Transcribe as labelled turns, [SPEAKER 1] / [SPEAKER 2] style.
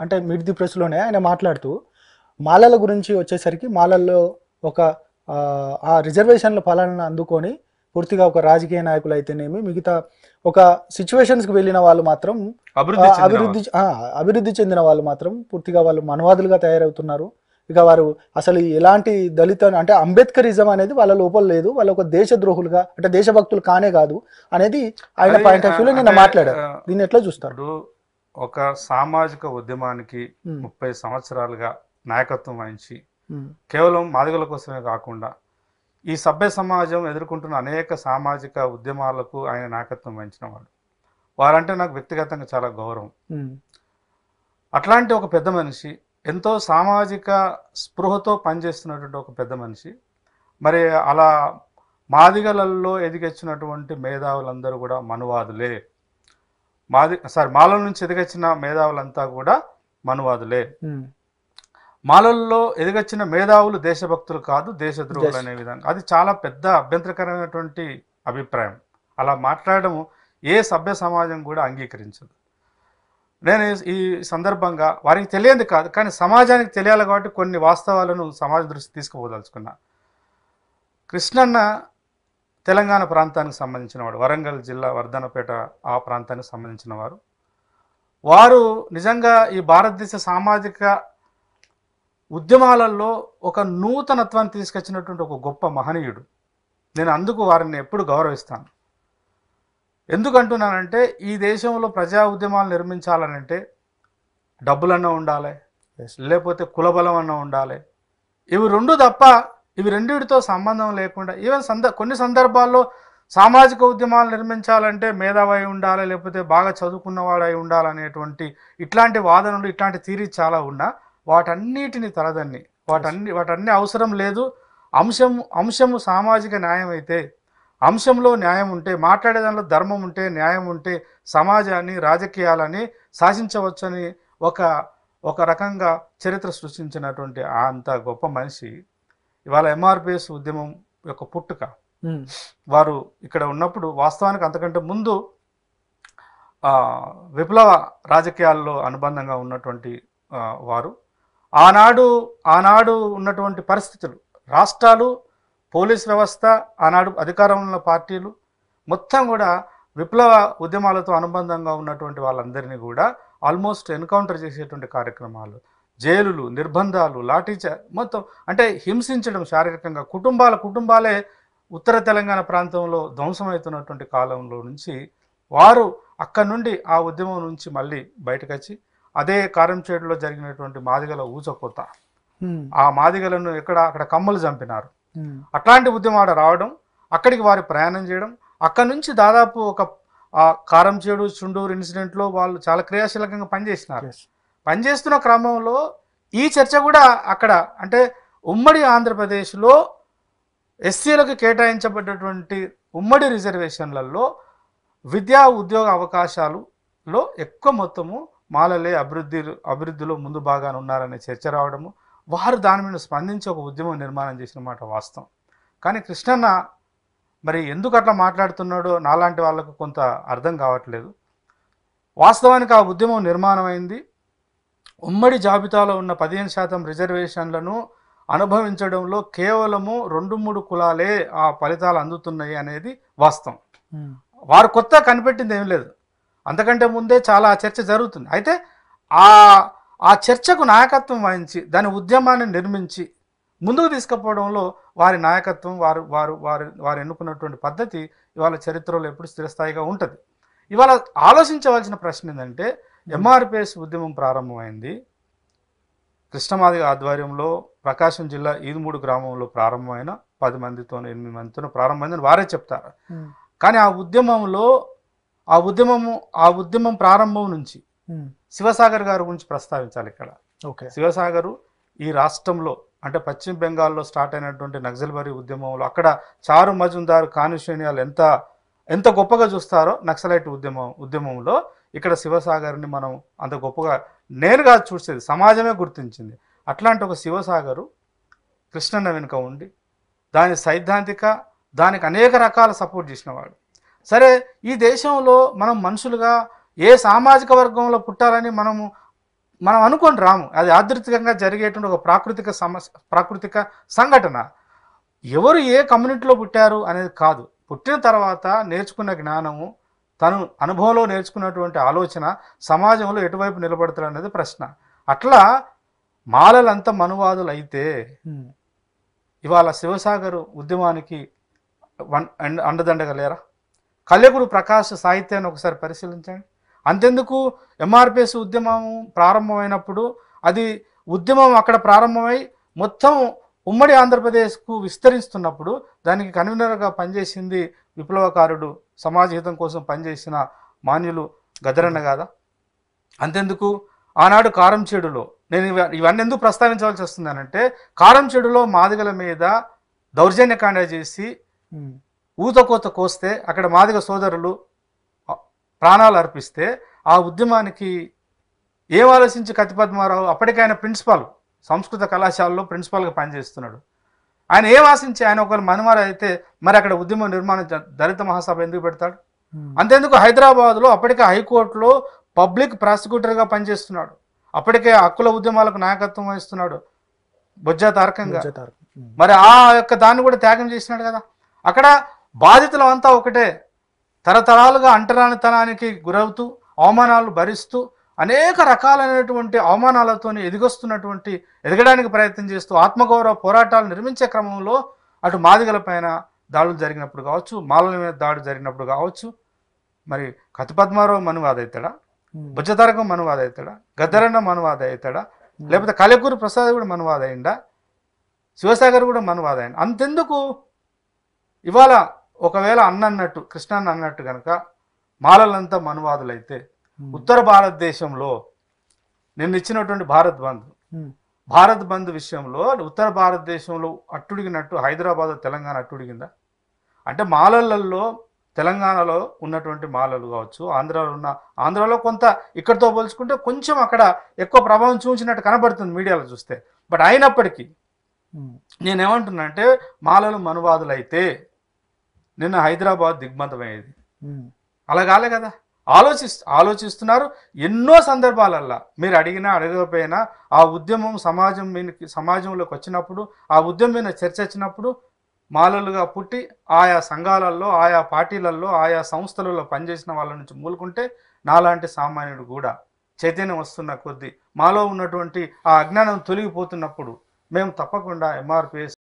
[SPEAKER 1] అంటే mid the ప్రెస్లోనే ఆయన మాట్లాడుతూ మాలల గురించి వచ్చేసరికి మాలల్లో ఒక ఆ రిజర్వేషన్ల ఫలాలను అందుకొని పూర్తిగా ఒక రాజకీయ నాయకులు అయితేనేమి మిగతా ఒక సిచ్యువేషన్స్కి వెళ్ళిన వాళ్ళు మాత్రం అభివృద్ధి చెందిన వాళ్ళు మాత్రం పూర్తిగా వాళ్ళు మనవాదులుగా తయారవుతున్నారు. ఇక వారు అసలు ఎలాంటి దళిత అంటే అంబేద్కరిజం అనేది వాళ్ళ లోపల లేదు, వాళ్ళ ఒక దేశద్రోహులుగా అంటే దేశభక్తులు కానే కాదు అనేది ఆయన పాయింట్ ఆఫ్ వ్యూలో నిన్న మాట్లాడారు. దీన్ని ఎట్లా చూస్తారు?
[SPEAKER 2] ఒక సామాజిక ఉద్యమానికి 30 సంవత్సరాలుగా నాయకత్వం వహించి కేవలం మాదిగల కోసమే కాకుండా ఈ సభ్య సమాజం ఎదుర్కొంటున్న అనేక సామాజిక ఉద్యమాలకు ఆయన నాయకత్వం వహించిన వాడు. వారంటే నాకు వ్యక్తిగతంగా చాలా గౌరవం. అట్లాంటి ఒక పెద్ద మనిషి, ఎంతో సామాజిక స్పృహతో పనిచేస్తున్నటువంటి ఒక పెద్ద మనిషి, మరి అలా మాదిగలలో ఎదిగొచ్చినటువంటి మేధావులందరూ కూడా మనువాదులే. మాలల నుంచి ఎదిగొచ్చిన మేధావులంతా కూడా మనువాదులే. మాలల్లో ఎదిగొచ్చిన మేధావులు దేశభక్తులు కాదు, దేశద్రోహులు అనే విధంగా అది చాలా పెద్ద అభ్యంతరకరమైనటువంటి అభిప్రాయం. అలా మాట్లాడడం ఏ సభ్య సమాజం కూడా అంగీకరించదు. నేను ఈ సందర్భంగా వారికి తెలియంది కాదు, కానీ సమాజానికి తెలియాలి కాబట్టి కొన్ని వాస్తవాలను సమాజ దృష్టి తీసుకుపోదలుచుకున్నా. కృష్ణన్న తెలంగాణ ప్రాంతానికి సంబంధించిన వాడు, వరంగల్ జిల్లా వర్ధనపేట ఆ ప్రాంతానికి సంబంధించిన వారు నిజంగా ఈ భారతదేశ సామాజిక ఉద్యమాలలో ఒక నూతనత్వాన్ని తీసుకొచ్చినటువంటి ఒక గొప్ప మహనీయుడు. నేను అందుకు వారిని ఎప్పుడు గౌరవిస్తాను. ఎందుకంటున్నానంటే ఈ దేశంలో ప్రజా ఉద్యమాలు నిర్మించాలనంటే డబ్బులన్నా ఉండాలి, లేకపోతే కులబలం అన్నా ఉండాలి. ఇవి రెండు తప్ప, ఇవి రెండింటితో సంబంధం లేకుండా ఈవెన్ కొన్ని సందర్భాల్లో సామాజిక ఉద్యమాలు నిర్మించాలంటే మేధావి ఉండాలి, లేకపోతే బాగా చదువుకున్నవాడు అయి ఉండాలనేటువంటి ఇట్లాంటి వాదనలు, ఇట్లాంటి థియరీ చాలా ఉన్నా వాటన్నిటిని తలదన్ని వాటన్ని అవసరం లేదు. అంశము సామాజిక న్యాయం అయితే, అంశంలో న్యాయం ఉంటే, మాట్లాడేదానిలో ధర్మం ఉంటే, న్యాయం ఉంటే సమాజాన్ని రాజకీయాలని శాసించవచ్చని ఒక రకంగా చరిత్ర సృష్టించినటువంటి అంత గొప్ప మనిషి ఇవాళ ఎంఆర్పిఎస్ ఉద్యమం యొక్క పుట్టుక. వారు ఇక్కడ ఉన్నప్పుడు వాస్తవానికి అంతకంటే ముందు విప్లవ రాజకీయాల్లో అనుబంధంగా ఉన్నటువంటి వారు ఆనాడు ఉన్నటువంటి పరిస్థితులు, రాష్ట్రాలు, పోలీస్ వ్యవస్థ, ఆనాడు అధికారంలో ఉన్న పార్టీలు మొత్తం కూడా విప్లవ ఉద్యమాలతో అనుబంధంగా ఉన్నటువంటి వాళ్ళందరినీ కూడా ఆల్మోస్ట్ ఎన్కౌంటర్ చేసేటువంటి కార్యక్రమాలు, జైలులు, నిర్బంధాలు, లాఠీచార్జ్ మొత్తం అంటే హింసించడం శారీరకంగా కుటుంబాలే ఉత్తర తెలంగాణ ప్రాంతంలో ధ్వంసమవుతున్నటువంటి కాలంలో నుంచి వారు అక్కడి నుండి ఆ ఉద్యమం నుంచి మళ్ళీ బయటకు వచ్చి అదే కారంచేడులో జరిగినటువంటి మాదిగల ఊచకోత, ఆ మాదిగలను అక్కడ కమ్మలు చంపినారు. అట్లాంటి ఉద్యమాలు రావడం, అక్కడికి వారి ప్రయాణం చేయడం, అక్కడి నుంచి దాదాపు ఒక కారంచేడు చుండూరు ఇన్సిడెంట్లో వాళ్ళు చాలా క్రియాశీలకంగా పనిచేసినారు. పనిచేస్తున్న క్రమంలో ఈ చర్చ కూడా అక్కడ అంటే ఉమ్మడి ఆంధ్రప్రదేశ్లో ఎస్సీలకు కేటాయించబడ్డటువంటి ఉమ్మడి రిజర్వేషన్లలో విద్యా ఉద్యోగ అవకాశాలలో ఎక్కువ మొత్తము మాలలే అభివృద్ధిలో ముందు భాగాన ఉన్నారనే చర్చ రావడము, వారు దాని మీద స్పందించి ఒక ఉద్యమం నిర్మాణం చేసిన మాట వాస్తవం. కానీ కృష్ణన్న మరి ఎందుకు అట్లా మాట్లాడుతున్నాడో నాలాంటి వాళ్ళకు కొంత అర్థం కావట్లేదు. వాస్తవానికి ఆ ఉద్యమం నిర్మాణమైంది ఉమ్మడి జాబితాలో ఉన్న 15% రిజర్వేషన్లను అనుభవించడంలో కేవలము 2-3 కులాలే ఆ ఫలితాలు అందుతున్నాయి అనేది వాస్తవం. వారు కొత్త కనిపెట్టింది ఏం లేదు, అంతకంటే ముందే చాలా చర్చ జరుగుతుంది. అయితే ఆ చర్చకు నాయకత్వం వహించి దాని ఉద్యమాన్ని నిర్మించి ముందుకు తీసుకుపోవడంలో వారి నాయకత్వం, వారు ఎన్నుకున్నటువంటి పద్ధతి ఇవాళ చరిత్రలో ఎప్పుడు స్థిరస్థాయిగా ఉంటుంది. ఇవాళ ఆలోచించవలసిన ప్రశ్న ఏంటంటే ఎంఆర్పిఎస్ ఉద్యమం ప్రారంభమైంది కృష్ణమాదిగ ఆధ్వర్యంలో ప్రకాశం జిల్లా ఈదుమూడు గ్రామంలో ప్రారంభమైన 10 మందితో 8 మందితో ప్రారంభమైందని వారే చెప్తారు. కానీ ఆ ఉద్యమం ప్రారంభం నుంచి శివసాగర్ గారి గురించి ప్రస్తావించాలి ఇక్కడ. శివసాగరు ఈ రాష్ట్రంలో అంటే పశ్చిమ బెంగాల్లో స్టార్ట్ అయినటువంటి నక్సల్బరీ ఉద్యమంలో అక్కడ చారు మజుందారు కానిస్టేనియాలు ఎంత గొప్పగా చూస్తారో నక్సలైట్ ఉద్యమంలో ఇక్కడ శివసాగర్ని మనం అంత గొప్పగా నేరుగా చూసేది సమాజమే గుర్తించింది. అట్లాంటి ఒక శివసాగరు కృష్ణన్న వెనుక ఉండి దాని సైద్ధాంతిక దానికి అనేక రకాల సపోర్ట్ చేసినవాడు. సరే, ఈ దేశంలో మనం మనుషులుగా ఏ సామాజిక వర్గంలో పుట్టాలని మనము మనం అనుకోని రాము, అది యాదృచ్ఛికంగా జరిగేటువంటి ఒక ప్రాకృతిక సంఘటన. ఎవరు ఏ కమ్యూనిటీలో పుట్టారు అనేది కాదు, పుట్టిన తర్వాత నేర్చుకున్న జ్ఞానము, తను అనుభవంలో నేర్చుకున్నటువంటి ఆలోచన సమాజంలో ఎటువైపు నిలబడతారు అనేది ప్రశ్న. అట్లా మాలలంతా మనువాదులు అయితే ఇవాళ శివసాగర్ ఉద్యమానికి అండదండగా లేరా? కల్లెగురు ప్రకాష్ సాహిత్యాన్ని ఒకసారి పరిశీలించండి. అంతెందుకు ఎంఆర్పిఎస్ ఉద్యమం ప్రారంభమైనప్పుడు అది ఉద్యమం అక్కడ ప్రారంభమై మొత్తం ఉమ్మడి ఆంధ్రప్రదేశ్కు విస్తరిస్తున్నప్పుడు దానికి కన్వీనర్గా పనిచేసింది విప్లవకారుడు, సమాజహితం కోసం పనిచేసిన మాన్యులు గద్దరన్న కాదా? అంతెందుకు ఆనాడు కారంచేడులో, నేను ఇవన్నీ ఎందుకు ప్రస్తావించవలసి వస్తుందనంటే, కారంచేడులో మాదిగల మీద దౌర్జన్యకాండ చేసి ఊతకోత కోస్తే అక్కడ మాదిగ సోదరులు ప్రాణాలు అర్పిస్తే ఆ ఉద్యమానికి ఏం ఆలోచించి కత్తిపద్మారావు, అప్పటికైనా ప్రిన్సిపాల్, సంస్కృత కళాశాలలో ప్రిన్సిపాల్గా పనిచేస్తున్నాడు, ఆయన ఏం ఆశించి ఆయన ఒకరు మనుమారు అయితే మరి అక్కడ ఉద్యమ నిర్మాణం దళిత మహాసభ ఎందుకు పెడతాడు? అంతేందుకు హైదరాబాద్లో అప్పటికే హైకోర్టులో పబ్లిక్ ప్రాసిక్యూటర్గా పనిచేస్తున్నాడు, అప్పటికే హక్కుల ఉద్యమాలకు నాయకత్వం వహిస్తున్నాడు బొజ్జా తారకంగా. మరి ఆ యొక్క దాన్ని కూడా త్యాగం చేసినాడు కదా. అక్కడ బాధితులు అంతా ఒకటే, తరతరాలుగా అంటరానితనానికి గురవుతూ అవమానాలు భరిస్తూ అనేక రకాలైనటువంటి అవమానాలతో ఎదగడానికి ప్రయత్నం చేస్తూ ఆత్మగౌరవ పోరాటాలు నిర్మించే క్రమంలో అటు మాదిగల పైన దాడులు జరిగినప్పుడు కావచ్చు, మాలల మీద దాడులు జరిగినప్పుడు కావచ్చు, మరి కత్తిపద్మారావు మనువాద అవుతాడా, బుజ్జతారకం మనువాద అవుతాడా, గద్దరన్న మనువాద అవుతాడా, లేకపోతే కలెకూరు ప్రసాద్ కూడా మనువాద అయిందా, శివసాగర్ కూడా మనువాద అయింది? అంతెందుకు ఇవాళ ఒకవేళ అన్నట్టు కృష్ణన్న అన్నట్టు కనుక మాలలంతా మనువాదులైతే ఉత్తర భారతదేశంలో నిన్న ఇచ్చినటువంటి భారత్ బంద్ విషయంలో ఉత్తర భారతదేశంలో అట్టుడిగినట్టు హైదరాబాద్ తెలంగాణ అట్టుడిగిందా? అంటే మాలలలో తెలంగాణలో ఉన్నటువంటి మాలలు కావచ్చు, ఆంధ్రాలో కొంత ఇక్కడితో పోల్చుకుంటే కొంచెం అక్కడ ఎక్కువ ప్రభావం చూపించినట్టు కనబడుతుంది మీడియాలో చూస్తే. బట్ అయినప్పటికీ నేనేమంటున్నా అంటే, మాలలు మనువాదులు అయితే నిన్న హైదరాబాద్ దిగ్బంధమయ్యేది. అలా కాలే కదా. ఆలోచిస్తున్నారు. ఎన్నో సందర్భాలల్లో మీరు అడిగినా అడగకపోయినా ఆ ఉద్యమం సమాజంలోకి వచ్చినప్పుడు, ఆ ఉద్యమం మీద చర్చ వచ్చినప్పుడు మాలలుగా పుట్టి ఆయా సంఘాలలో, ఆయా పార్టీలలో, ఆయా సంస్థలలో పనిచేసిన వాళ్ళ నుంచి మూలుకుంటే నాలాంటి సామాన్యుడు కూడా చైతన్యం వస్తున్న కొద్దీ, మాలో ఉన్నటువంటి ఆ అజ్ఞానం తొలగిపోతున్నప్పుడు మేము తప్పకుండా ఎంఆర్పిఎస్